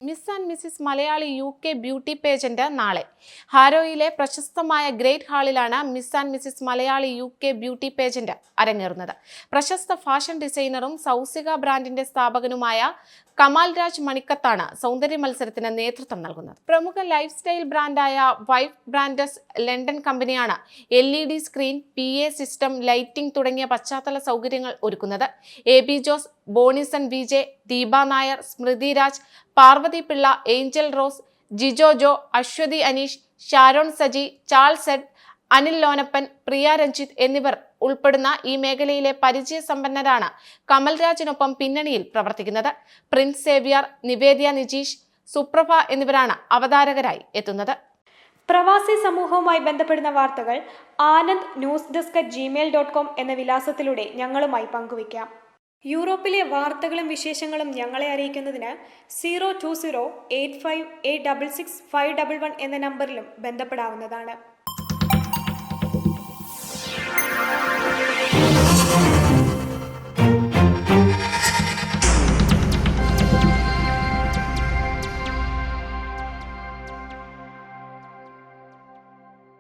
Miss and Mrs Malayali UK beauty pageant നാളെ ഹാരോയിലെ പ്രശസ്തമായ ഗ്രേറ്റ് ഹാളിലാണ് Miss and Mrs Malayali UK beauty pageant അരങ്ങേറുന്നത്. പ്രശസ്ത ഫാഷൻ ഡിസൈനറും സൗസിക ബ്രാൻഡിന്റെ സ്ഥാപകനുമായ കമാൽ രാജ് മണിക്കത്താണ് സൗന്ദര്യ മത്സരത്തിന് നേതൃത്വം നൽകുന്നത്. പ്രമുഖ ലൈഫ് സ്റ്റൈൽ ബ്രാൻഡായ വൈഫ് ബ്രാൻഡസ് ലണ്ടൻ കമ്പനിയാണ് LED screen, PA system, lighting തുടങ്ങിയ പശ്ചാത്തല സൗകര്യങ്ങൾ ഒരുക്കുന്നത്. AB ജോസ്, ബോണിസൺ VJ, ദീപ നായർ, സ്മൃതി രാജ്, പാർവതി പിള്ള, ഏഞ്ചൽ റോസ്, ജിജോ ജോ, അശ്വതി അനീഷ്, ഷാരോൺ സജി, ചാൾസ് എഡ്, അനിൽ ലോനപ്പൻ, പ്രിയ രഞ്ജിത്ത് എന്നിവർ ഉൾപ്പെടുന്ന ഈ മേഖലയിലെ പരിചയസമ്പന്നരാണ് കമൽരാജിനൊപ്പം പിന്നണിയിൽ പ്രവർത്തിക്കുന്നത്. പ്രിൻസ് സേവ്യർ, നിവേദ്യ നിജീഷ്, സുപ്രഭ എന്നിവരാണ് അവതാരകരായി എത്തുന്നത്. പ്രവാസി സമൂഹവുമായി ബന്ധപ്പെടുന്ന വാർത്തകൾ anand@gmail.com എന്ന വിലാസത്തിലൂടെ ഞങ്ങളുമായി പങ്കുവയ്ക്കാം. യൂറോപ്പിലെ വാർത്തകളും വിശേഷങ്ങളും ഞങ്ങളെ അറിയിക്കുന്നതിന് 02085866511 എന്ന നമ്പറിലും ബന്ധപ്പെടാവുന്നതാണ്.